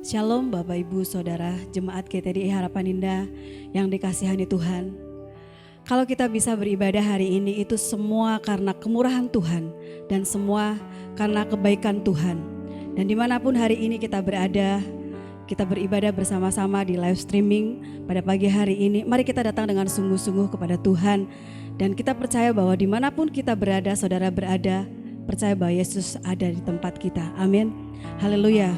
Shalom Bapak Ibu Saudara Jemaat GTDI Harapan Indah yang dikasihani Tuhan. Kalau kita bisa beribadah hari ini itu semua karena kemurahan Tuhan dan semua karena kebaikan Tuhan. Dan dimanapun hari ini kita berada, kita beribadah bersama-sama di live streaming pada pagi hari ini. Mari kita datang dengan sungguh-sungguh kepada Tuhan. Dan kita percaya bahwa dimanapun kita berada, saudara berada, percaya bahwa Yesus ada di tempat kita. Amin. Haleluya.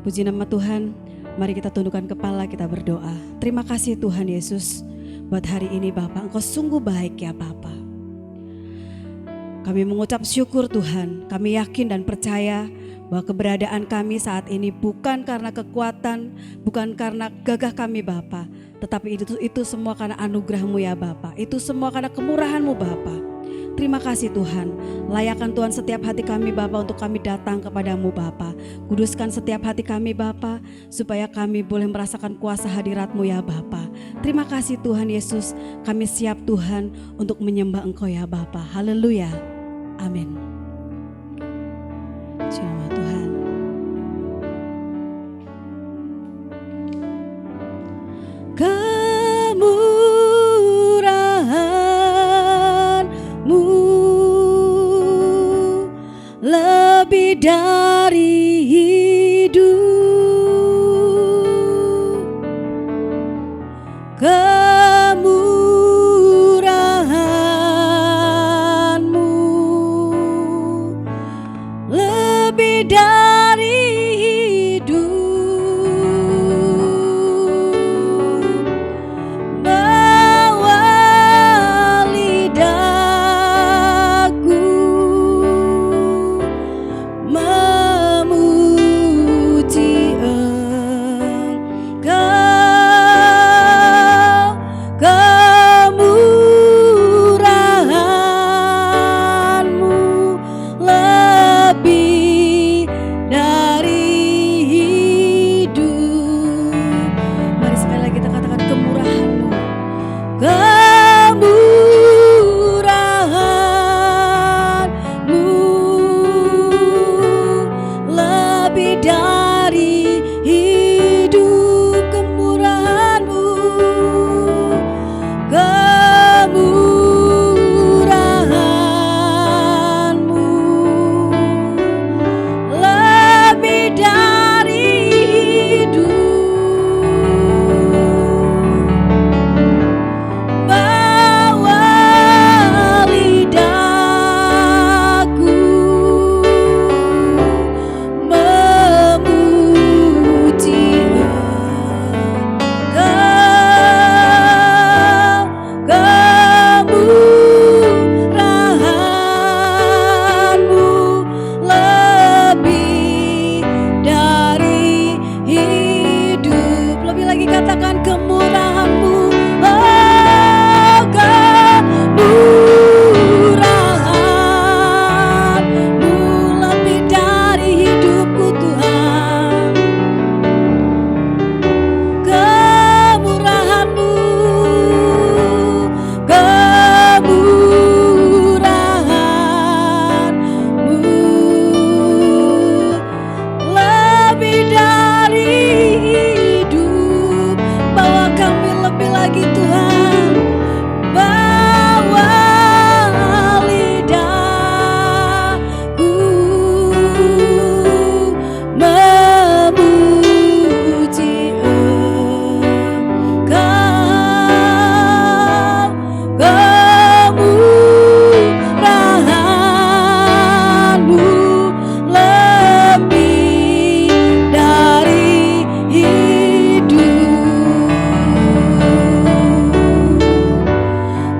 Puji nama Tuhan, mari kita tundukkan kepala, kita berdoa. Terima kasih Tuhan Yesus, buat hari ini Bapak, Engkau sungguh baik ya Bapa. Kami mengucap syukur Tuhan, kami yakin dan percaya bahwa keberadaan kami saat ini bukan karena kekuatan, bukan karena gagah kami Bapa, tetapi itu semua karena anugerah-Mu ya Bapa, itu semua karena kemurahan-Mu Bapa. Terima kasih Tuhan, layakan Tuhan setiap hati kami Bapa untuk kami datang kepadamu Bapa. Kuduskan setiap hati kami Bapa, supaya kami boleh merasakan kuasa hadirat-Mu ya Bapa. Terima kasih Tuhan Yesus, kami siap Tuhan untuk menyembah Engkau ya Bapa. Haleluya, amin. Shalom Tuhan. Lebih dari hidup, kemurahan-Mu lebih dari hidup, bawa lidahku memuji Engkau, kemurahan-Mu lebih dari hidup. Mari sekali lagi kita katakan kemurahan-Mu, kemurahan-Mu lebih dari hidup, kemurahan-Mu, kemurahan-Mu lebih dari hidup, bawa lidahku memuji Engkau, kemurahan-Mu lebih dari hidup. Lebih lagi katakan kemurahan-Mu, oh kemurahan-Mu lebih dari hidupku Tuhan, kemurahan-Mu, kemurahan-Mu lebih dari hidup, bawa kami lebih lagi Tuhan, bawa lidahku memuji Engkau, kemurahan-Mu lebih dari hidup,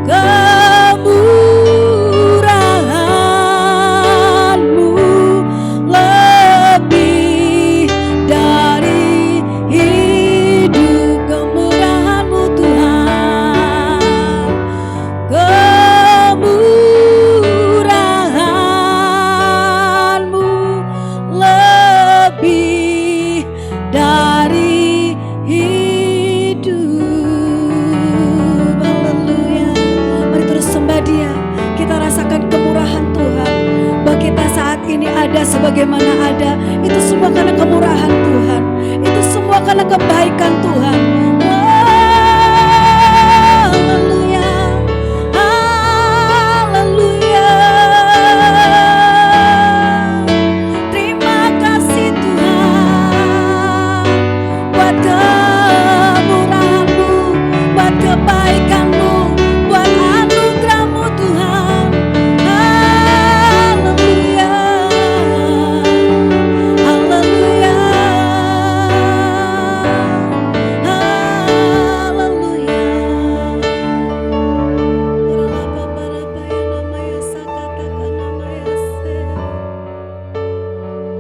kemurahan-Mu lebih dari hidup, kemurahan-Mu Tuhan, kemurahan-Mu lebih dari hidup. Haleluya. Mari terus sembah Dia. Kita rasakan kemurahan Tuhan. Bahwa kita saat ini ada sebagaimana ada, itu semua karena kemurahan Tuhan. Itu karena kebaikan Tuhan. Haleluya, haleluya. Terima kasih Tuhan buat kemurahan-Mu, buat kebaikan-Mu, buat anugerah-Mu Tuhan. Haleluya, haleluya, haleluya.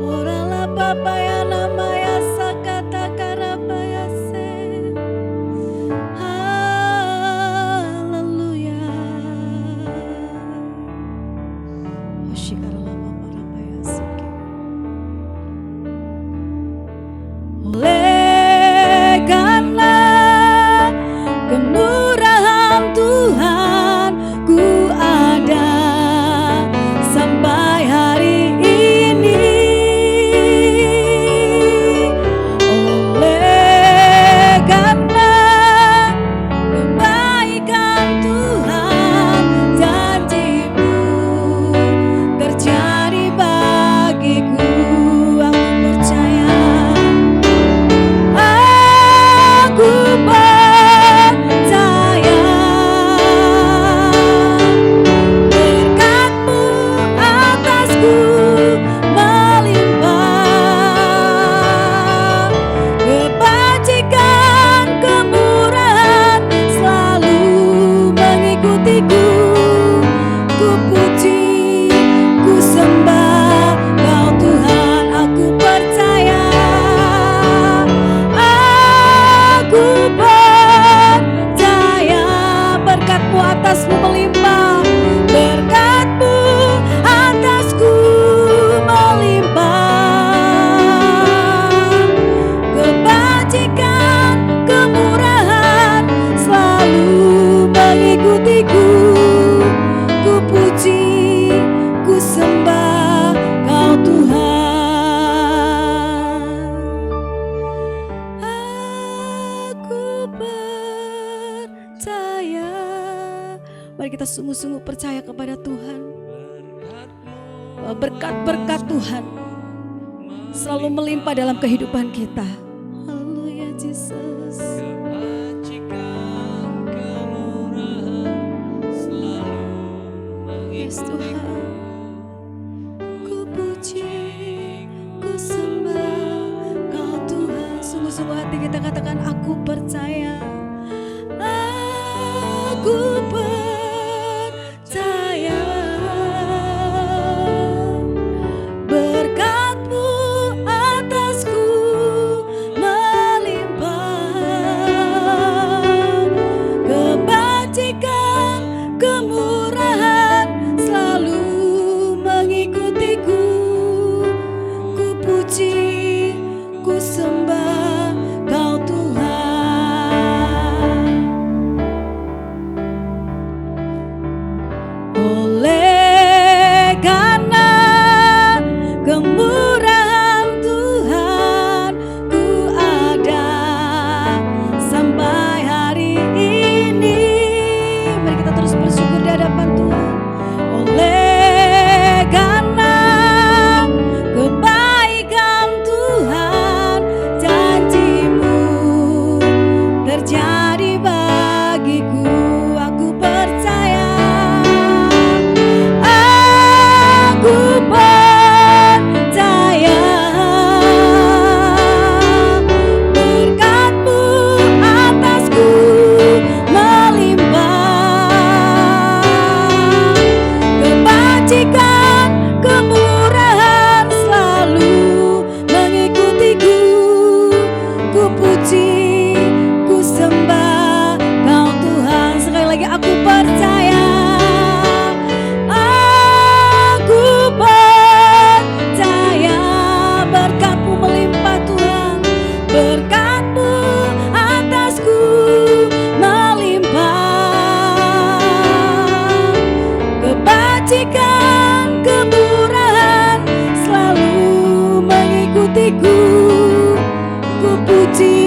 Orala Baba ya namaya sakata karabaya se. Haleluya. Oshikarala Baba rabaya seke. Oleh karena kemurahan Tuhan, ku ada sampai hari ini. Oleh karena kebaikan Tuhan, janji-Mu terjadi bagiku. Aku percaya, aku percaya berkat-Mu atasku melimpah, kebajikan kemurahan selalu mengikutiku. Ku puji, ku sembah Kau Tuhan, aku percaya, aku percaya berkat-Mu atasku melimpah, berkat-Mu atasku melimpah, kebajikan kemurahan selalu mengikutiku. Ku puji, ku sembah Kau Tuhan. Aku percaya. Mari kita sungguh-sungguh percaya kepada Tuhan. Bahwa berkat-berkat Tuhan selalu melimpah dalam kehidupan kita. Haleluya Jesus. Yes Tuhan. Ku puji, ku sembah Kau Tuhan. Sungguh-sungguh hati kita katakan, aku percaya, aku percaya berkat-Mu atasku melimpah, kebajikan kemurahan selalu mengikutiku. Ku puji, ku sembah Kau Tuhan. Oleh karena kemurahan Tuhan, ku ada sampai hari ini. Mari kita terus bersyukur di hadapan Tuhan. Oleh karena kebaikan Tuhan, janji-Mu terjadi bagiku. Aku percaya, aku percaya berkat-Mu atasku melimpah, kebajikan kemurahan selalu mengikutiku. Ku puji, ku sembah Kau Tuhan. Sekali lagi, aku percaya, aku percaya berkat-Mu melimpah Tuhan, berkat-Mu atasku melimpah, kebajikan kemurahan selalu mengikutiku. Ku puji,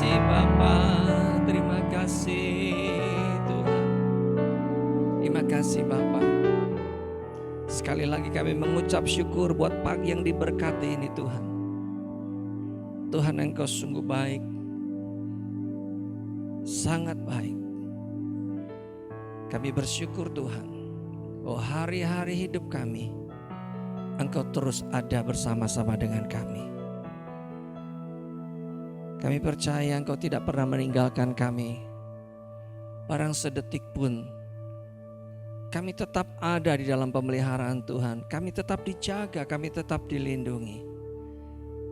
kasih Bapa, terima kasih Tuhan. Terima kasih Bapa. Sekali lagi kami mengucap syukur buat pagi yang diberkati ini Tuhan. Tuhan, Engkau sungguh baik, sangat baik. Kami bersyukur Tuhan, oh hari-hari hidup kami Engkau terus ada bersama-sama dengan kami. Kami percaya Engkau tidak pernah meninggalkan kami. Barang sedetik pun kami tetap ada di dalam pemeliharaan Tuhan. Kami tetap dijaga, kami tetap dilindungi.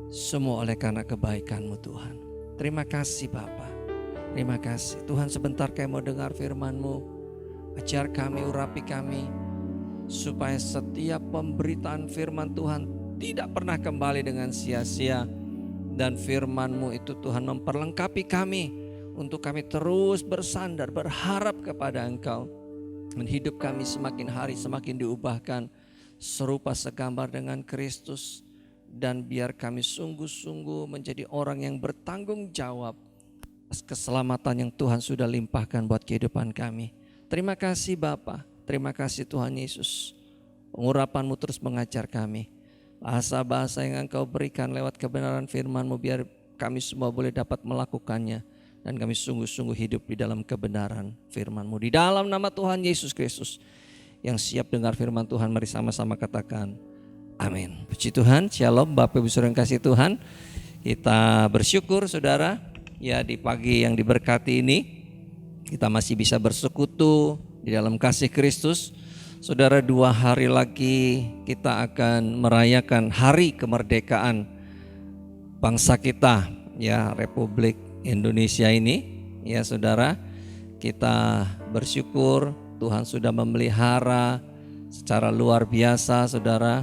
Semua oleh karena kebaikan-Mu Tuhan. Terima kasih Bapa. Terima kasih Tuhan, sebentar kami mau dengar firman-Mu. Ajar kami, urapi kami, supaya setiap pemberitaan firman Tuhan tidak pernah kembali dengan sia-sia. Dan firman-Mu itu Tuhan memperlengkapi kami untuk kami terus bersandar, berharap kepada Engkau. Dan hidup kami semakin hari semakin diubahkan serupa segambar dengan Kristus. Dan biar kami sungguh-sungguh menjadi orang yang bertanggung jawab atas keselamatan yang Tuhan sudah limpahkan buat kehidupan kami. Terima kasih Bapa, terima kasih Tuhan Yesus. Pengurapan-Mu terus mengajar kami. Bahasa-bahasa yang Engkau berikan lewat kebenaran firman-Mu, biar kami semua boleh dapat melakukannya. Dan kami sungguh-sungguh hidup di dalam kebenaran firman-Mu. Di dalam nama Tuhan Yesus Kristus. Yang siap dengar firman Tuhan, mari sama-sama katakan amin. Puji Tuhan, shalom Bapak Ibu Saudara yang kasih Tuhan. Kita bersyukur saudara, ya di pagi yang diberkati ini kita masih bisa bersekutu di dalam kasih Kristus. Saudara, 2 hari lagi kita akan merayakan hari kemerdekaan bangsa kita, ya Republik Indonesia ini. Ya saudara, kita bersyukur Tuhan sudah memelihara secara luar biasa saudara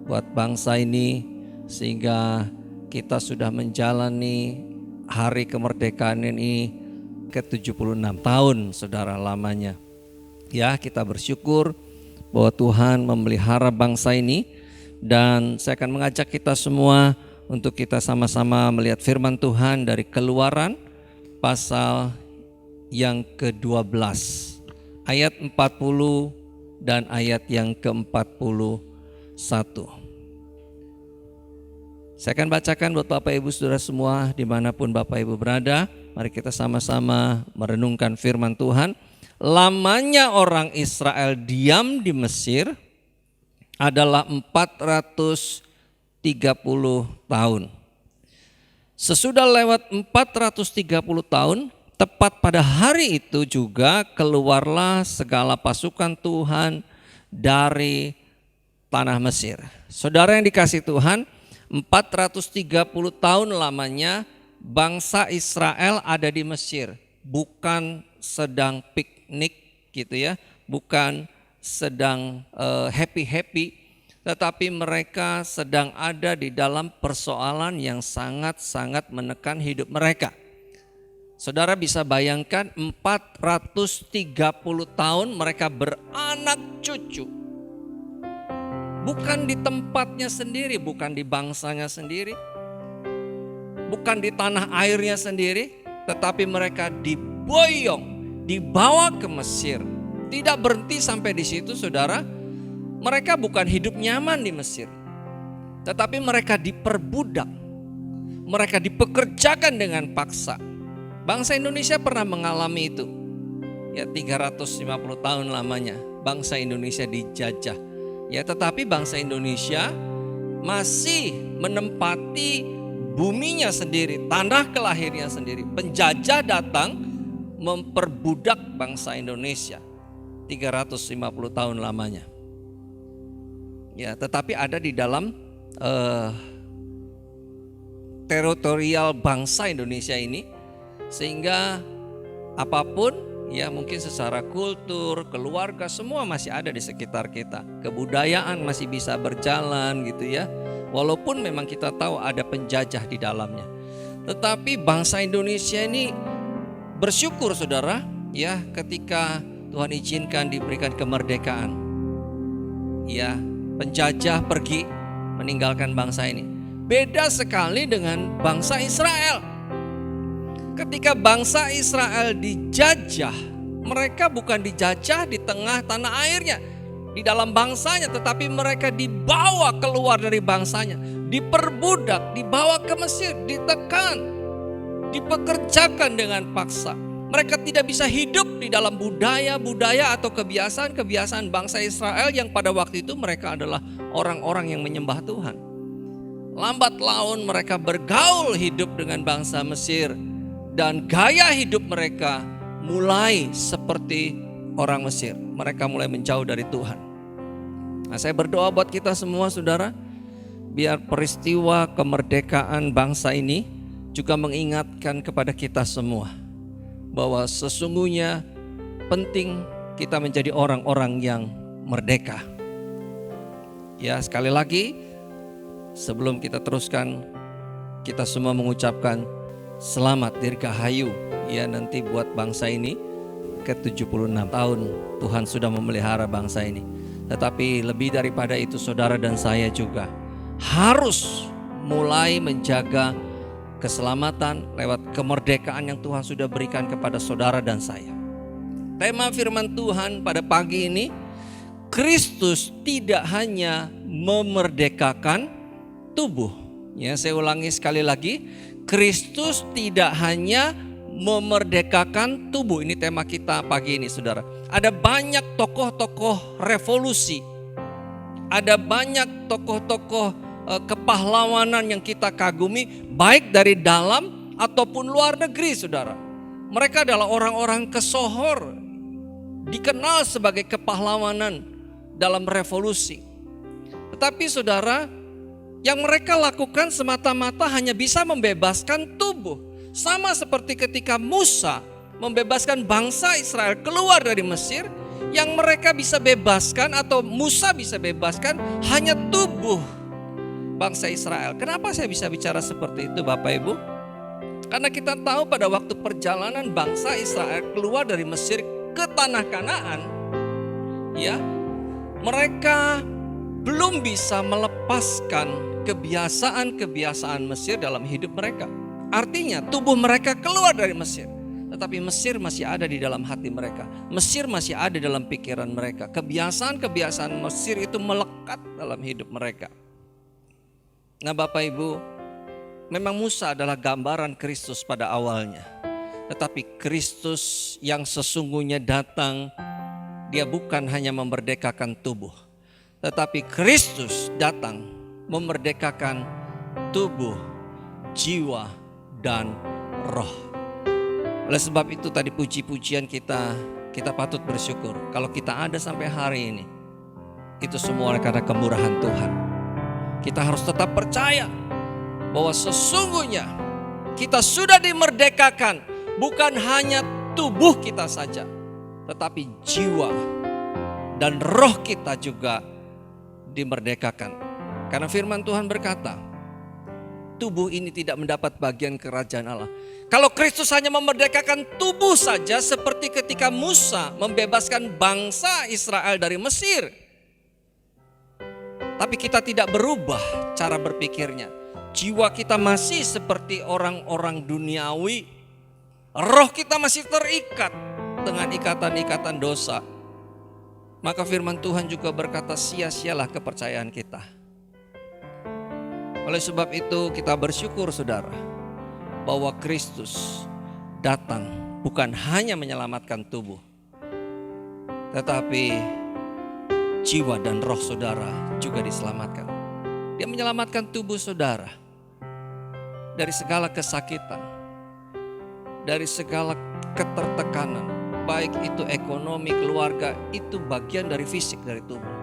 buat bangsa ini, sehingga kita sudah menjalani hari kemerdekaan ini ke-76 tahun saudara lamanya. Ya, kita bersyukur bahwa Tuhan memelihara bangsa ini. Dan saya akan mengajak kita semua untuk kita sama-sama melihat firman Tuhan dari Keluaran pasal yang ke-12 ayat 40 dan ayat yang ke-41. Saya akan bacakan buat Bapak Ibu Saudara semua dimanapun Bapak Ibu berada. Mari kita sama-sama merenungkan firman Tuhan. Lamanya orang Israel diam di Mesir adalah 430 tahun. Sesudah lewat 430 tahun, tepat pada hari itu juga keluarlah segala pasukan Tuhan dari tanah Mesir. Saudara yang dikasihi Tuhan, 430 tahun lamanya bangsa Israel ada di Mesir. Bukan sedang piknik gitu ya, bukan sedang happy-happy, tetapi mereka sedang ada di dalam persoalan yang sangat-sangat menekan hidup mereka. Saudara bisa bayangkan 430 tahun mereka beranak cucu. Bukan di tempatnya sendiri, bukan di bangsanya sendiri, bukan di tanah airnya sendiri, tetapi mereka diboyong, dibawa ke Mesir. Tidak berhenti sampai di situ saudara. Mereka bukan hidup nyaman di Mesir, tetapi mereka diperbudak. Mereka dipekerjakan dengan paksa. Bangsa Indonesia pernah mengalami itu. Ya 350 tahun lamanya bangsa Indonesia dijajah. Ya tetapi bangsa Indonesia masih menempati buminya sendiri, tanah kelahirnya sendiri. Penjajah datang memperbudak bangsa Indonesia 350 tahun lamanya. Ya, tetapi ada di dalam teritorial bangsa Indonesia ini, sehingga apapun ya mungkin secara kultur, keluarga semua masih ada di sekitar kita. Kebudayaan masih bisa berjalan gitu ya. Walaupun memang kita tahu ada penjajah di dalamnya. Tetapi bangsa Indonesia ini bersyukur saudara ya ketika Tuhan izinkan diberikan kemerdekaan. Ya, penjajah pergi meninggalkan bangsa ini. Beda sekali dengan bangsa Israel. Ketika bangsa Israel dijajah, mereka bukan dijajah di tengah tanah airnya, di dalam bangsanya, tetapi mereka dibawa keluar dari bangsanya, diperbudak, dibawa ke Mesir, ditekan, dipekerjakan dengan paksa. Mereka tidak bisa hidup di dalam budaya-budaya atau kebiasaan-kebiasaan bangsa Israel yang pada waktu itu mereka adalah orang-orang yang menyembah Tuhan. Lambat laun mereka bergaul hidup dengan bangsa Mesir dan gaya hidup mereka mulai seperti orang Mesir. Mereka mulai menjauh dari Tuhan. Nah, saya berdoa buat kita semua saudara, biar peristiwa kemerdekaan bangsa ini juga mengingatkan kepada kita semua bahwa sesungguhnya penting kita menjadi orang-orang yang merdeka. Ya, sekali lagi sebelum kita teruskan, kita semua mengucapkan selamat dirgahayu ya nanti buat bangsa ini ke 76 tahun Tuhan sudah memelihara bangsa ini. Tetapi lebih daripada itu saudara dan saya juga harus mulai menjaga keselamatan lewat kemerdekaan yang Tuhan sudah berikan kepada saudara dan saya. Tema firman Tuhan pada pagi ini, Kristus tidak hanya memerdekakan tubuh. Ya, saya ulangi sekali lagi, Kristus tidak hanya memerdekakan tubuh. Ini tema kita pagi ini saudara. Ada banyak tokoh-tokoh revolusi, ada banyak tokoh-tokoh kepahlawanan yang kita kagumi baik dari dalam ataupun luar negeri saudara. Mereka adalah orang-orang kesohor, dikenal sebagai kepahlawanan dalam revolusi. Tetapi saudara, yang mereka lakukan semata-mata hanya bisa membebaskan tubuh. Sama seperti ketika Musa membebaskan bangsa Israel keluar dari Mesir, yang mereka bisa bebaskan atau Musa bisa bebaskan hanya tubuh bangsa Israel. Kenapa saya bisa bicara seperti itu Bapak Ibu? Karena kita tahu pada waktu perjalanan bangsa Israel keluar dari Mesir ke tanah Kanaan, ya, mereka belum bisa melepaskan kebiasaan-kebiasaan Mesir dalam hidup mereka. Artinya tubuh mereka keluar dari Mesir, tetapi Mesir masih ada di dalam hati mereka. Mesir masih ada dalam pikiran mereka. Kebiasaan-kebiasaan Mesir itu melekat dalam hidup mereka. Nah Bapak Ibu, memang Musa adalah gambaran Kristus pada awalnya. Tetapi Kristus yang sesungguhnya datang, dia bukan hanya memerdekakan tubuh. Tetapi Kristus datang memerdekakan tubuh, jiwa, dan roh. Oleh sebab itu tadi puji-pujian kita patut bersyukur. Kalau kita ada sampai hari ini, itu semua karena kemurahan Tuhan. Kita harus tetap percaya bahwa sesungguhnya kita sudah dimerdekakan, bukan hanya tubuh kita saja, tetapi jiwa dan roh kita juga dimerdekakan. Karena firman Tuhan berkata, tubuh ini tidak mendapat bagian kerajaan Allah. Kalau Kristus hanya memerdekakan tubuh saja, seperti ketika Musa membebaskan bangsa Israel dari Mesir, tapi kita tidak berubah cara berpikirnya. Jiwa kita masih seperti orang-orang duniawi. Roh kita masih terikat dengan ikatan-ikatan dosa. Maka firman Tuhan juga berkata, sia-sialah kepercayaan kita. Oleh sebab itu kita bersyukur saudara, bahwa Kristus datang bukan hanya menyelamatkan tubuh, tetapi jiwa dan roh saudara juga diselamatkan. Dia menyelamatkan tubuh saudara dari segala kesakitan, dari segala ketertekanan, baik itu ekonomi, keluarga, itu bagian dari fisik dari tubuh.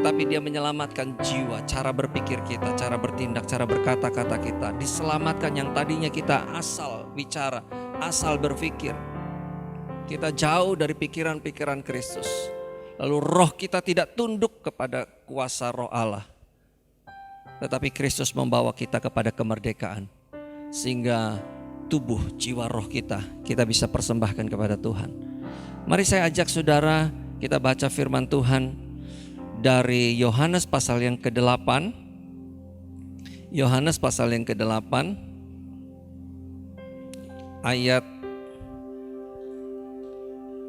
Tetapi dia menyelamatkan jiwa, cara berpikir kita, cara bertindak, cara berkata-kata kita. Diselamatkan yang tadinya kita asal bicara, asal berpikir. Kita jauh dari pikiran-pikiran Kristus. Lalu roh kita tidak tunduk kepada kuasa roh Allah. Tetapi Kristus membawa kita kepada kemerdekaan. Sehingga tubuh, jiwa, roh kita bisa persembahkan kepada Tuhan. Mari saya ajak saudara kita baca firman Tuhan dari Yohanes pasal yang ke-8. Yohanes pasal yang ke-8. ayat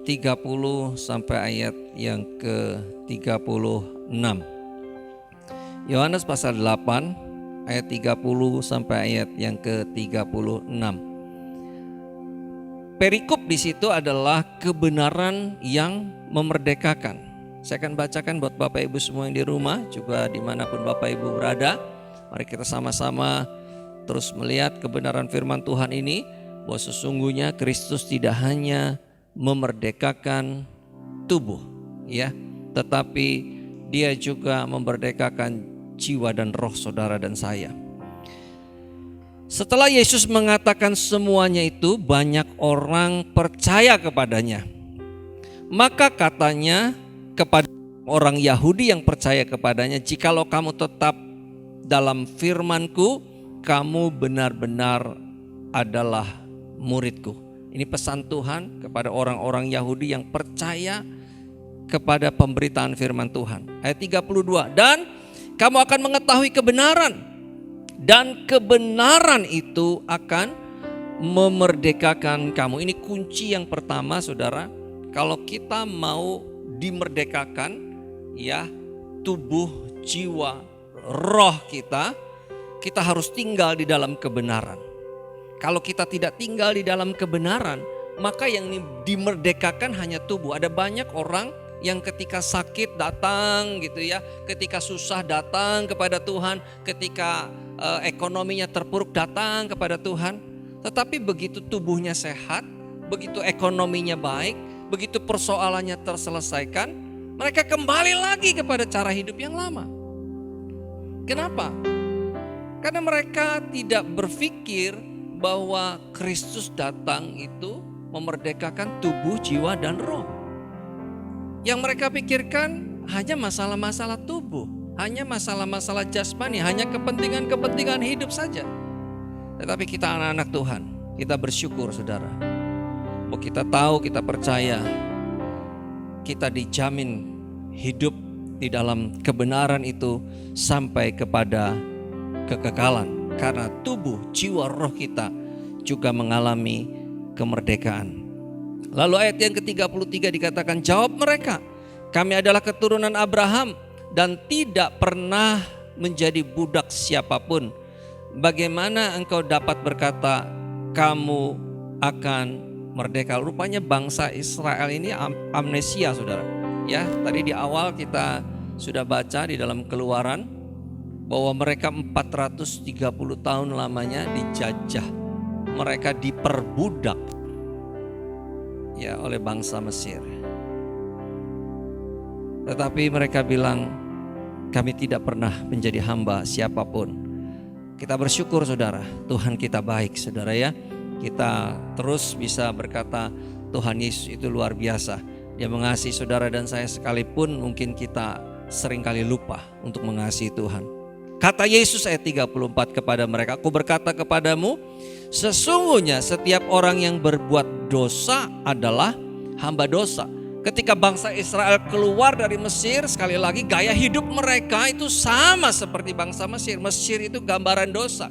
30 sampai ayat yang ke-36. Yohanes pasal 8 ayat 30 sampai ayat yang ke-36. Perikop di situ adalah kebenaran yang memerdekakan. Saya akan bacakan buat Bapak Ibu semua yang di rumah, juga dimanapun Bapak Ibu berada. Mari kita sama-sama terus melihat kebenaran firman Tuhan ini, bahwa sesungguhnya Kristus tidak hanya memerdekakan tubuh, ya, tetapi Dia juga memerdekakan jiwa dan roh saudara dan saya. Setelah Yesus mengatakan semuanya itu, banyak orang percaya kepadanya. Maka katanya kepada orang Yahudi yang percaya kepadanya, "Jikalau kamu tetap dalam firman-Ku, kamu benar-benar adalah murid-Ku." Ini pesan Tuhan kepada orang-orang Yahudi yang percaya kepada pemberitaan firman Tuhan. Ayat 32, "Dan kamu akan mengetahui kebenaran, dan kebenaran itu akan memerdekakan kamu." Ini kunci yang pertama, saudara. Kalau kita mau dimerdekakan, ya, tubuh, jiwa, roh kita harus tinggal di dalam kebenaran. Kalau kita tidak tinggal di dalam kebenaran, maka yang dimerdekakan hanya tubuh. Ada banyak orang yang ketika sakit datang gitu ya, ketika susah datang kepada Tuhan, ketika ekonominya terpuruk datang kepada Tuhan. Tetapi begitu tubuhnya sehat, begitu ekonominya baik, begitu persoalannya terselesaikan, mereka kembali lagi kepada cara hidup yang lama. Kenapa? Karena mereka tidak berpikir bahwa Kristus datang itu memerdekakan tubuh, jiwa, dan roh. Yang mereka pikirkan hanya masalah-masalah tubuh, hanya masalah-masalah jasmani, hanya kepentingan-kepentingan hidup saja. Tetapi kita anak-anak Tuhan, kita bersyukur saudara, bahwa kita tahu, kita percaya, kita dijamin hidup di dalam kebenaran itu sampai kepada kekekalan. Karena tubuh, jiwa, roh kita juga mengalami kemerdekaan. Lalu ayat yang ke-33 dikatakan, "Jawab mereka, kami adalah keturunan Abraham dan tidak pernah menjadi budak siapapun. Bagaimana engkau dapat berkata kamu akan merdeka?" Rupanya bangsa Israel ini amnesia, saudara. Ya, tadi di awal kita sudah baca di dalam Keluaran bahwa mereka 430 tahun lamanya dijajah. Mereka diperbudak ya oleh bangsa Mesir. Tetapi mereka bilang, kami tidak pernah menjadi hamba siapapun. Kita bersyukur saudara, Tuhan kita baik saudara ya. Kita terus bisa berkata Tuhan Yesus itu luar biasa. Dia mengasihi saudara dan saya sekalipun mungkin kita seringkali lupa untuk mengasihi Tuhan. Kata Yesus ayat 34 kepada mereka, "Aku berkata kepadamu, sesungguhnya setiap orang yang berbuat dosa adalah hamba dosa." Ketika bangsa Israel keluar dari Mesir, sekali lagi gaya hidup mereka itu sama seperti bangsa Mesir. Mesir itu gambaran dosa.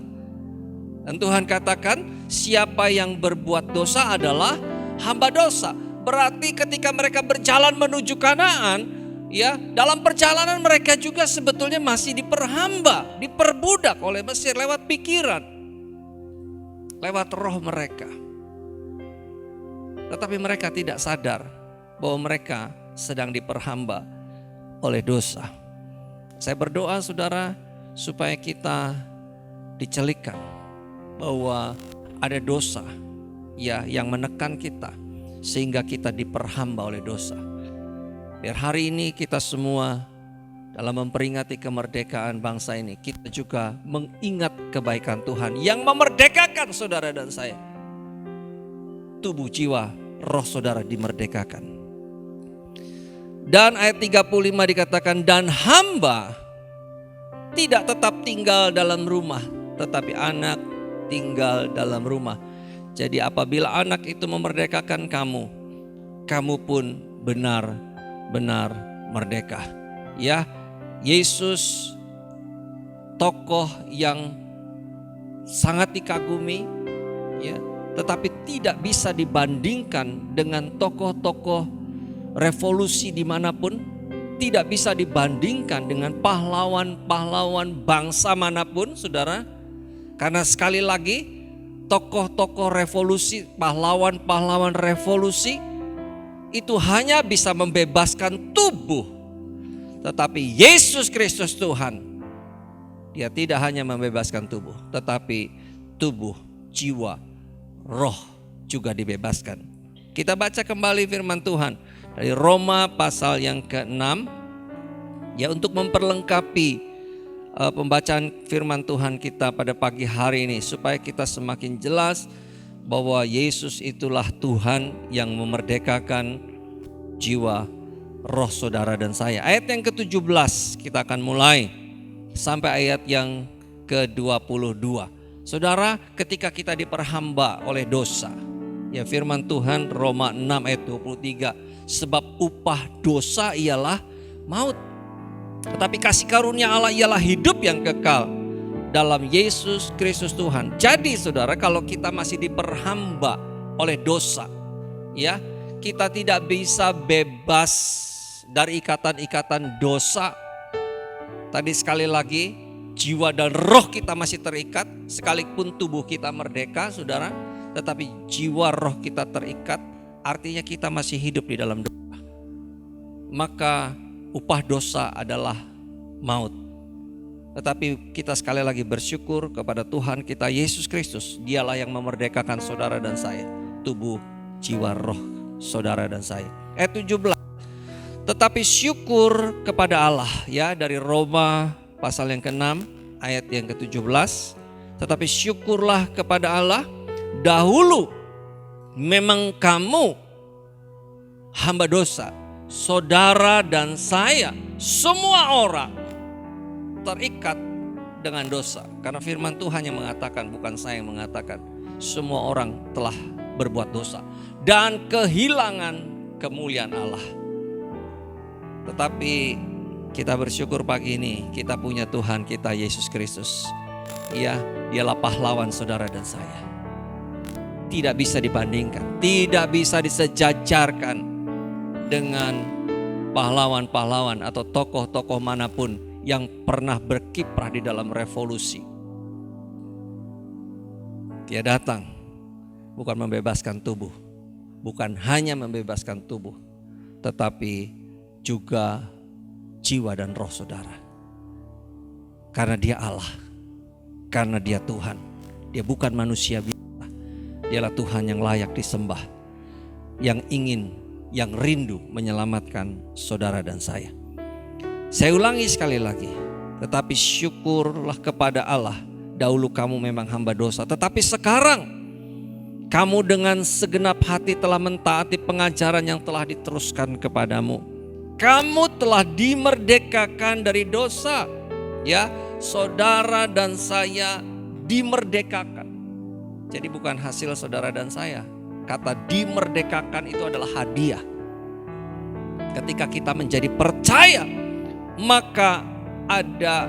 Dan Tuhan katakan, siapa yang berbuat dosa adalah hamba dosa. Berarti ketika mereka berjalan menuju Kanaan, ya, dalam perjalanan mereka juga sebetulnya masih diperhamba, diperbudak oleh Mesir lewat pikiran, lewat roh mereka. Tetapi mereka tidak sadar bahwa mereka sedang diperhamba oleh dosa. Saya berdoa saudara supaya kita dicelikan bahwa ada dosa ya yang menekan kita sehingga kita diperhamba oleh dosa. Biar hari ini kita semua dalam memperingati kemerdekaan bangsa ini, kita juga mengingat kebaikan Tuhan yang memerdekakan saudara dan saya. Tubuh, jiwa, roh saudara dimerdekakan. Dan ayat 35 dikatakan, "Dan hamba tidak tetap tinggal dalam rumah, tetapi anak tinggal dalam rumah." Jadi apabila anak itu memerdekakan kamu, kamu pun benar-benar merdeka. Ya, Yesus tokoh yang sangat dikagumi, ya, tetapi tidak bisa dibandingkan dengan tokoh-tokoh revolusi dimanapun, tidak bisa dibandingkan dengan pahlawan-pahlawan bangsa manapun, saudara. Karena sekali lagi, tokoh-tokoh revolusi, pahlawan-pahlawan revolusi itu hanya bisa membebaskan tubuh. Tetapi Yesus Kristus Tuhan, Dia tidak hanya membebaskan tubuh, tetapi tubuh, jiwa, roh juga dibebaskan. Kita baca kembali firman Tuhan dari Roma pasal yang ke-6, ya, untuk memperlengkapi pembacaan firman Tuhan kita pada pagi hari ini, supaya kita semakin jelas bahwa Yesus itulah Tuhan yang memerdekakan jiwa, roh saudara dan saya. Ayat yang ke-17 kita akan mulai sampai ayat yang ke-22. Saudara, ketika kita diperhamba oleh dosa, ya, firman Tuhan Roma 6 ayat 23, sebab upah dosa ialah maut, tetapi kasih karunia Allah ialah hidup yang kekal dalam Yesus Kristus Tuhan. Jadi saudara, kalau kita masih diperhamba oleh dosa, ya, kita tidak bisa bebas dari ikatan-ikatan dosa. Tadi sekali lagi, jiwa dan roh kita masih terikat, sekalipun tubuh kita merdeka, saudara, tetapi jiwa roh kita terikat, artinya kita masih hidup di dalam dosa. Maka upah dosa adalah maut. Tetapi kita sekali lagi bersyukur kepada Tuhan kita Yesus Kristus. Dialah yang memerdekakan saudara dan saya, tubuh, jiwa, roh saudara dan saya. Ayat 17. Tetapi syukur kepada Allah, ya, dari Roma pasal yang ke-6 ayat yang ke-17. Tetapi syukurlah kepada Allah, dahulu memang kamu hamba dosa, saudara dan saya, semua orang terikat dengan dosa. Karena firman Tuhan yang mengatakan, bukan saya yang mengatakan, semua orang telah berbuat dosa dan kehilangan kemuliaan Allah. Tetapi kita bersyukur pagi ini, kita punya Tuhan kita Yesus Kristus. Ya, Dialah pahlawan saudara dan saya. Tidak bisa dibandingkan, tidak bisa disejajarkan dengan pahlawan-pahlawan atau tokoh-tokoh manapun yang pernah berkiprah di dalam revolusi. Dia datang bukan membebaskan tubuh, bukan hanya membebaskan tubuh, tetapi juga jiwa dan roh saudara. Karena Dia Allah, karena Dia Tuhan, Dia bukan manusia biasa. Dialah Tuhan yang layak disembah, yang ingin, yang rindu menyelamatkan saudara dan saya. Saya ulangi sekali lagi, tetapi syukurlah kepada Allah, dahulu kamu memang hamba dosa, tetapi sekarang kamu dengan segenap hati telah mentaati pengajaran yang telah diteruskan kepadamu. Kamu telah dimerdekakan dari dosa, ya, saudara dan saya dimerdekakan. Jadi bukan hasil saudara dan saya. Kata dimerdekakan itu adalah hadiah. Ketika kita menjadi percaya, maka ada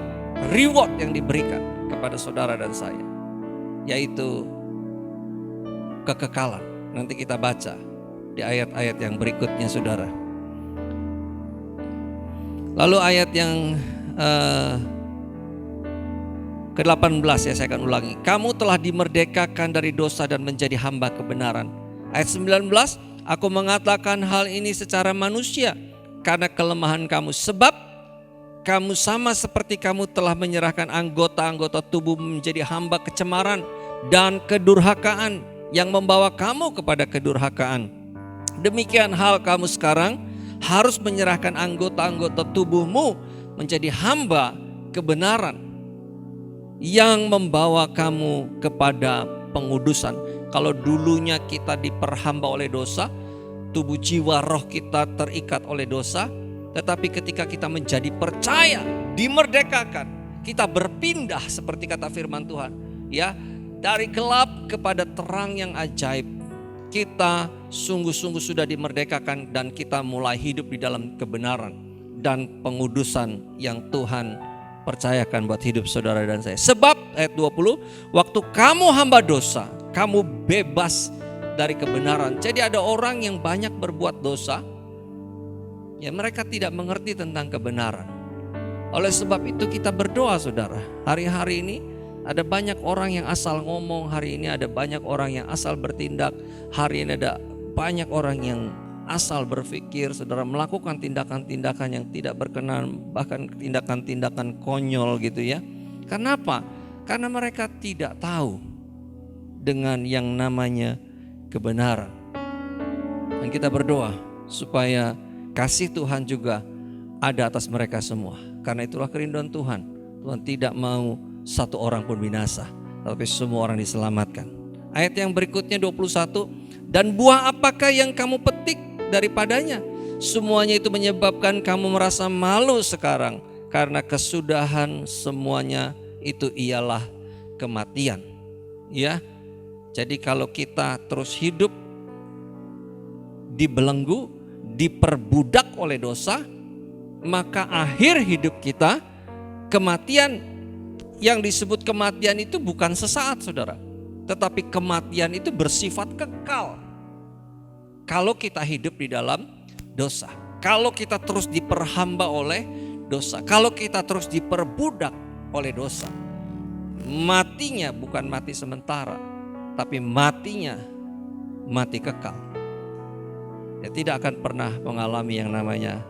reward yang diberikan kepada saudara dan saya, yaitu kekekalan. Nanti kita baca di ayat-ayat yang berikutnya, saudara. Lalu ayat yang ke-18, ya, saya akan ulangi. Kamu telah dimerdekakan dari dosa dan menjadi hamba kebenaran. Ayat 19, aku mengatakan hal ini secara manusia karena kelemahan kamu. Sebab kamu sama seperti kamu telah menyerahkan anggota-anggota tubuh menjadi hamba kecemaran dan kedurhakaan yang membawa kamu kepada kedurhakaan. Demikian hal kamu sekarang harus menyerahkan anggota-anggota tubuhmu menjadi hamba kebenaran yang membawa kamu kepada pengudusan. Kalau dulunya kita diperhamba oleh dosa, tubuh, jiwa, roh kita terikat oleh dosa, tetapi ketika kita menjadi percaya, dimerdekakan, kita berpindah seperti kata firman Tuhan, ya, dari gelap kepada terang yang ajaib. Kita sungguh-sungguh sudah dimerdekakan dan kita mulai hidup di dalam kebenaran dan pengudusan yang Tuhan percayakan buat hidup saudara dan saya. Sebab ayat 20, waktu kamu hamba dosa, Kamu bebas dari kebenaran. Jadi ada orang yang banyak berbuat dosa, ya mereka tidak mengerti tentang kebenaran. Oleh sebab itu kita berdoa saudara. Hari-hari ini ada banyak orang yang asal ngomong, hari ini ada banyak orang yang asal bertindak, hari ini ada banyak orang yang asal berpikir, saudara, melakukan tindakan-tindakan yang tidak berkenan, bahkan tindakan-tindakan konyol gitu ya. Kenapa? Karena mereka tidak tahu dengan yang namanya kebenaran. Dan kita berdoa supaya kasih Tuhan juga ada atas mereka semua. Karena itulah kerinduan Tuhan. Tuhan tidak mau satu orang pun binasa, tapi semua orang diselamatkan. Ayat yang berikutnya 21, dan buah apakah yang kamu petik daripadanya? Semuanya itu menyebabkan kamu merasa malu sekarang, karena kesudahan semuanya itu ialah kematian. Ya, jadi kalau kita terus hidup dibelenggu, diperbudak oleh dosa, maka akhir hidup kita kematian. Yang disebut kematian itu bukan sesaat saudara, tetapi kematian itu bersifat kekal. Kalau kita hidup di dalam dosa, kalau kita terus diperhamba oleh dosa, kalau kita terus diperbudak oleh dosa, matinya bukan mati sementara, tapi matinya mati kekal. Dia tidak akan pernah mengalami yang namanya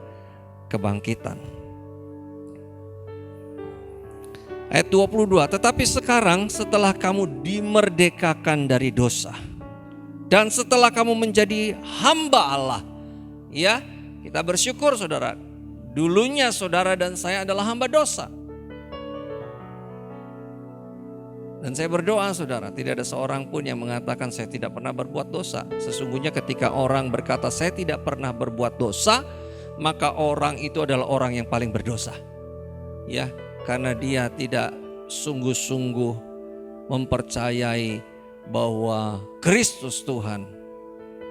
kebangkitan. Ayat 22, tetapi sekarang setelah kamu dimerdekakan dari dosa dan setelah kamu menjadi hamba Allah, ya, kita bersyukur saudara. Dulunya saudara dan saya adalah hamba dosa. Dan saya berdoa saudara, tidak ada seorang pun yang mengatakan saya tidak pernah berbuat dosa. Sesungguhnya ketika orang berkata saya tidak pernah berbuat dosa, maka orang itu adalah orang yang paling berdosa. Ya, karena dia tidak sungguh-sungguh mempercayai bahwa Kristus Tuhan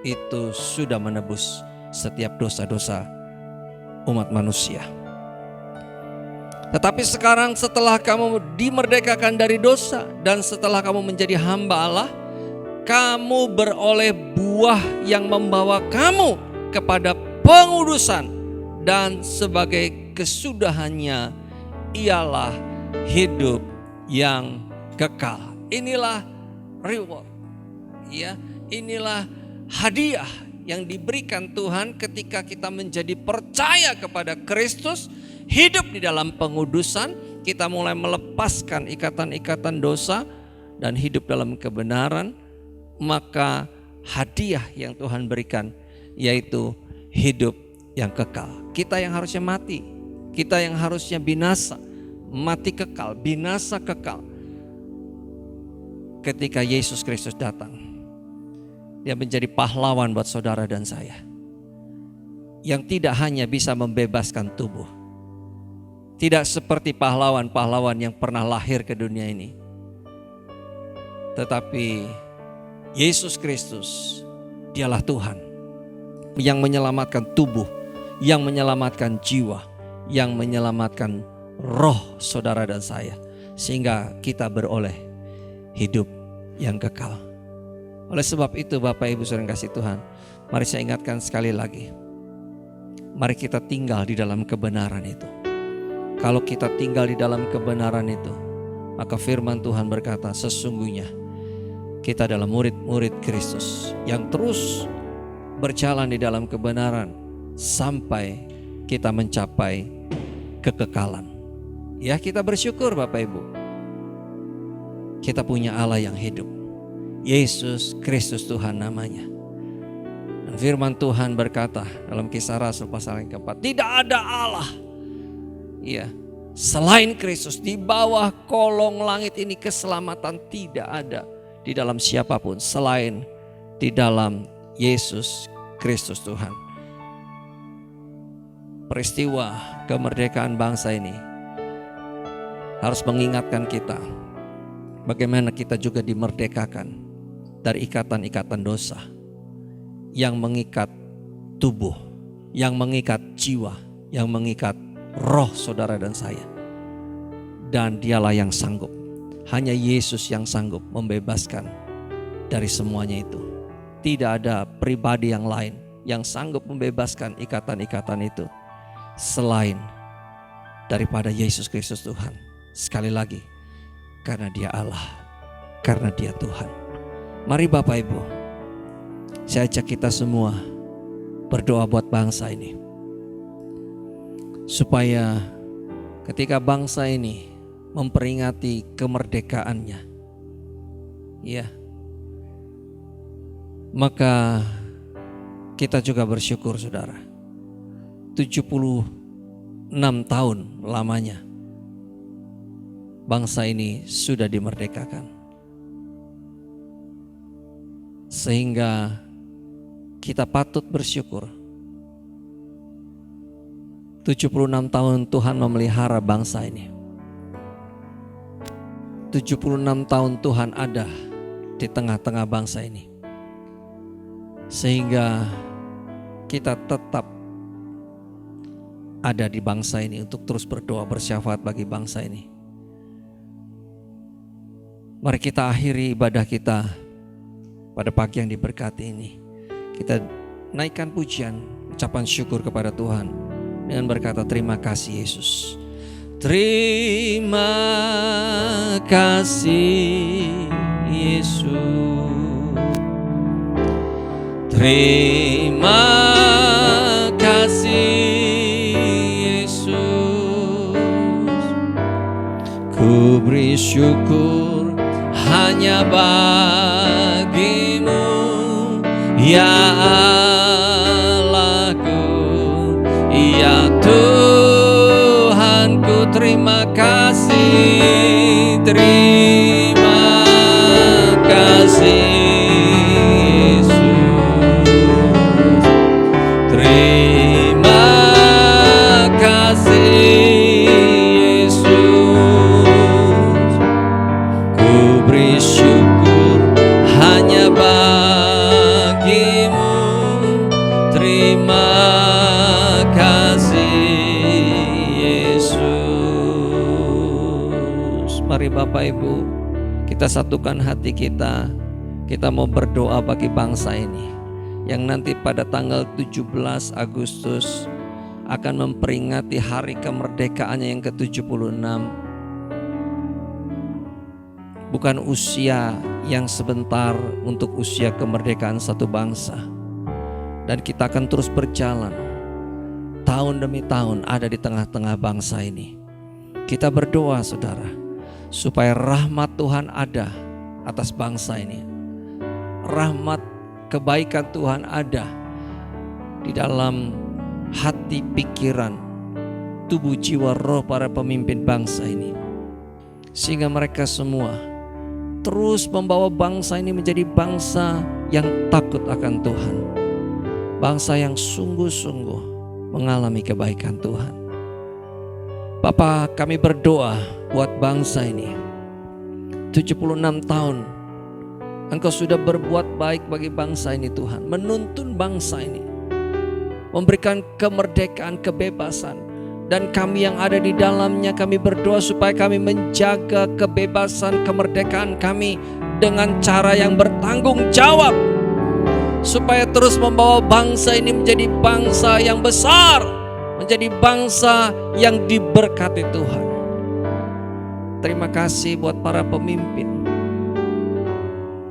itu sudah menebus setiap dosa-dosa umat manusia. Tetapi sekarang setelah kamu dimerdekakan dari dosa dan setelah kamu menjadi hamba Allah, kamu beroleh buah yang membawa kamu kepada pengudusan, dan sebagai kesudahannya ialah hidup yang kekal. Inilah reward, ya, inilah hadiah yang diberikan Tuhan ketika kita menjadi percaya kepada Kristus, hidup di dalam pengudusan, kita mulai melepaskan ikatan-ikatan dosa dan hidup dalam kebenaran. Maka hadiah yang Tuhan berikan yaitu hidup yang kekal. Kita yang harusnya mati, kita yang harusnya binasa, mati kekal, binasa kekal. Ketika Yesus Kristus datang, Dia menjadi pahlawan buat saudara dan saya, yang tidak hanya bisa membebaskan tubuh, tidak seperti pahlawan-pahlawan yang pernah lahir ke dunia ini, tetapi Yesus Kristus, Dialah Tuhan yang menyelamatkan tubuh, yang menyelamatkan jiwa, yang menyelamatkan roh saudara dan saya, sehingga kita beroleh hidup yang kekal. Oleh sebab itu Bapak Ibu saudara yang kasih Tuhan, mari saya ingatkan sekali lagi, mari kita tinggal di dalam kebenaran itu. Kalau kita tinggal di dalam kebenaran itu, maka firman Tuhan berkata, sesungguhnya kita adalah murid-murid Kristus yang terus berjalan di dalam kebenaran sampai kita mencapai kekekalan. Ya, kita bersyukur Bapak Ibu, kita punya Allah yang hidup, Yesus Kristus Tuhan namanya. Dan firman Tuhan berkata dalam Kisah Rasul pasal yang keempat, tidak ada Allah, ya, selain Kristus. Di bawah kolong langit ini keselamatan tidak ada di dalam siapapun selain di dalam Yesus Kristus Tuhan. Peristiwa kemerdekaan bangsa ini harus mengingatkan kita bagaimana kita juga dimerdekakan dari ikatan-ikatan dosa yang mengikat tubuh, yang mengikat jiwa, yang mengikat roh saudara dan saya. Dan Dialah yang sanggup, hanya Yesus yang sanggup membebaskan dari semuanya itu. Tidak ada pribadi yang lain yang sanggup membebaskan ikatan-ikatan itu selain daripada Yesus Kristus Tuhan. Sekali lagi, karena Dia Allah, karena Dia Tuhan. Mari Bapak Ibu, saya ajak kita semua berdoa buat bangsa ini, supaya ketika bangsa ini memperingati kemerdekaannya, ya, maka kita juga bersyukur saudara, 76 tahun lamanya bangsa ini sudah dimerdekakan. Sehingga kita patut bersyukur. 76 tahun Tuhan memelihara bangsa ini. 76 tahun Tuhan ada di tengah-tengah bangsa ini. Sehingga kita tetap ada di bangsa ini untuk terus berdoa bersyafaat bagi bangsa ini. Mari kita akhiri ibadah kita pada pagi yang diberkati ini. Kita naikkan pujian, ucapan syukur kepada Tuhan dengan berkata terima kasih Yesus. Terima kasih Yesus. Terima kasih Yesus. Ku beri syukur hanya bagimu, ya Allahku, ya Tuhanku. Terima kasih, terima kasih Yesus. Terima kasih Yesus. Ku beri syukur hanya bagimu. Terima kasih Yesus. Mari Bapak Ibu, kita satukan hati kita. Kita mau berdoa bagi bangsa ini yang nanti pada tanggal 17 Agustus akan memperingati hari kemerdekaannya yang ke-76. Bukan usia yang sebentar untuk usia kemerdekaan satu bangsa. Dan kita akan terus berjalan tahun demi tahun ada di tengah-tengah bangsa ini. Kita berdoa saudara, supaya rahmat Tuhan ada atas bangsa ini. Rahmat kebaikan Tuhan ada di dalam hati, pikiran, tubuh, jiwa, roh para pemimpin bangsa ini. Sehingga mereka semua terus membawa bangsa ini menjadi bangsa yang takut akan Tuhan. Bangsa yang sungguh-sungguh mengalami kebaikan Tuhan. Bapa, kami berdoa buat bangsa ini. 76 tahun Engkau sudah berbuat baik bagi bangsa ini Tuhan. Menuntun bangsa ini, memberikan kemerdekaan, kebebasan. Dan kami yang ada di dalamnya, kami berdoa supaya kami menjaga kebebasan, kemerdekaan kami dengan cara yang bertanggung jawab, supaya terus membawa bangsa ini menjadi bangsa yang besar, menjadi bangsa yang diberkati Tuhan. Terima kasih buat para pemimpin.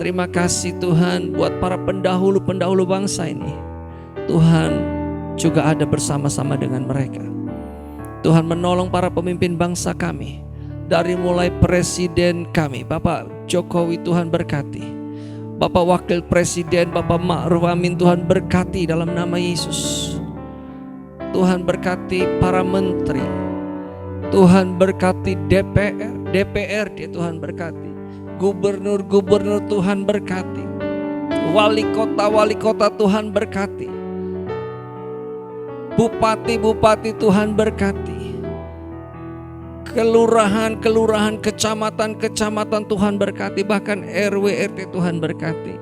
Terima kasih Tuhan buat para pendahulu-pendahulu bangsa ini. Tuhan juga ada bersama-sama dengan mereka. Tuhan menolong para pemimpin bangsa kami. Dari mulai presiden kami, Bapak Jokowi, Tuhan berkati. Bapak Wakil Presiden, Bapak Ma'ruf Amin, Tuhan berkati dalam nama Yesus. Tuhan berkati para menteri. Tuhan berkati DPRD, Tuhan berkati. Gubernur-gubernur Tuhan berkati. Wali kota Tuhan berkati. Bupati-bupati Tuhan berkati. Kelurahan-kelurahan, kecamatan-kecamatan Tuhan berkati. Bahkan RW-RT Tuhan berkati.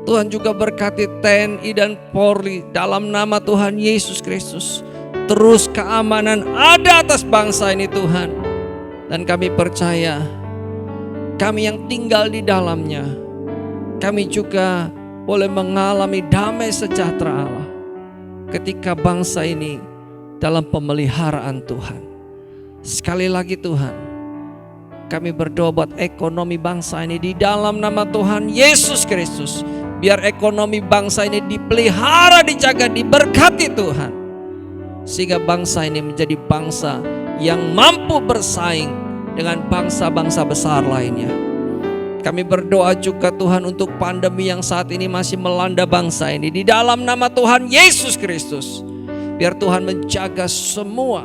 Tuhan juga berkati TNI dan Polri. Dalam nama Tuhan Yesus Kristus, terus keamanan ada atas bangsa ini Tuhan. Dan kami percaya, kami yang tinggal di dalamnya kami juga boleh mengalami damai sejahtera Allah ketika bangsa ini dalam pemeliharaan Tuhan. Sekali lagi Tuhan, kami berdoa buat ekonomi bangsa ini di dalam nama Tuhan Yesus Kristus. Biar ekonomi bangsa ini dipelihara, dijaga, diberkati Tuhan. Sehingga bangsa ini menjadi bangsa yang mampu bersaing dengan bangsa-bangsa besar lainnya. Kami berdoa juga Tuhan untuk pandemi yang saat ini masih melanda bangsa ini. Di dalam nama Tuhan Yesus Kristus. Biar Tuhan menjaga semua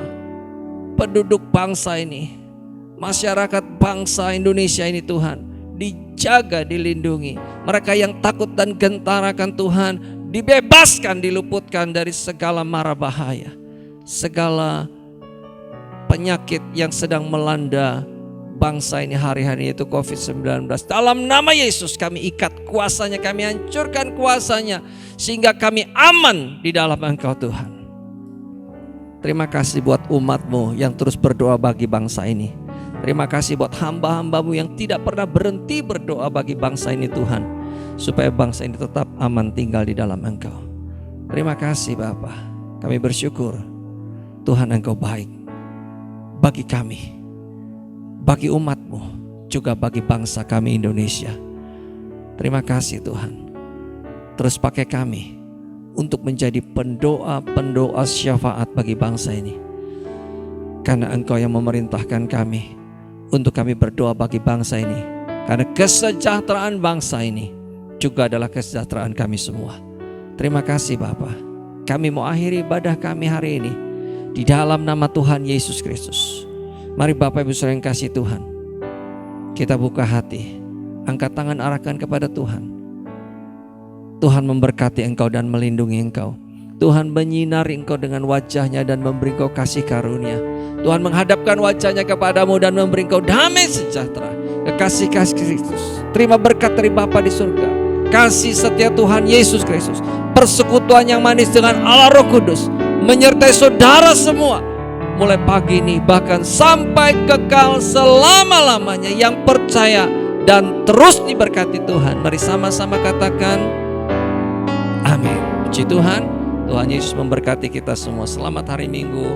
penduduk bangsa ini, masyarakat bangsa Indonesia ini Tuhan, dijaga, dilindungi. Mereka yang takut dan gentar akan Tuhan dibebaskan, diluputkan dari segala mara bahaya, segala penyakit yang sedang melanda bangsa ini hari-hari, yaitu COVID-19. Dalam nama Yesus kami ikat kuasanya, kami hancurkan kuasanya, sehingga kami aman di dalam Engkau Tuhan. Terima kasih buat umat-Mu yang terus berdoa bagi bangsa ini. Terima kasih buat hamba-hamba-Mu yang tidak pernah berhenti berdoa bagi bangsa ini Tuhan, supaya bangsa ini tetap aman tinggal di dalam Engkau. Terima kasih Bapa. Kami bersyukur Tuhan Engkau baik bagi kami, bagi umat-Mu, juga bagi bangsa kami Indonesia. Terima kasih Tuhan. Terus pakai kami untuk menjadi pendoa-pendoa syafaat bagi bangsa ini. Karena Engkau yang memerintahkan kami untuk kami berdoa bagi bangsa ini. Karena kesejahteraan bangsa ini juga adalah kesejahteraan kami semua. Terima kasih Bapa. Kami mau akhiri ibadah kami hari ini di dalam nama Tuhan Yesus Kristus. Mari Bapak Ibu Saudara yang kasih Tuhan, kita buka hati, angkat tangan arahkan kepada Tuhan. Tuhan memberkati engkau dan melindungi engkau. Tuhan menyinari engkau dengan wajahnya dan memberi engkau kasih karunia. Tuhan menghadapkan wajahnya kepadamu dan memberi engkau damai sejahtera. Kekasih Kristus, terima berkat dari Bapa di surga, kasih setia Tuhan Yesus Kristus, persekutuan yang manis dengan Allah Roh Kudus menyertai saudara semua, mulai pagi ini bahkan sampai kekal selama-lamanya, yang percaya dan terus diberkati Tuhan. Mari sama-sama katakan amin. Puji Tuhan. Tuhan Yesus memberkati kita semua. Selamat hari Minggu.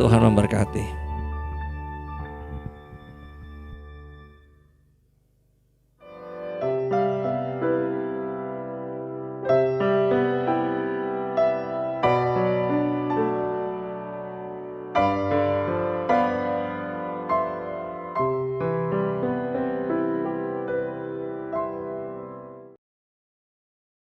Tuhan memberkati.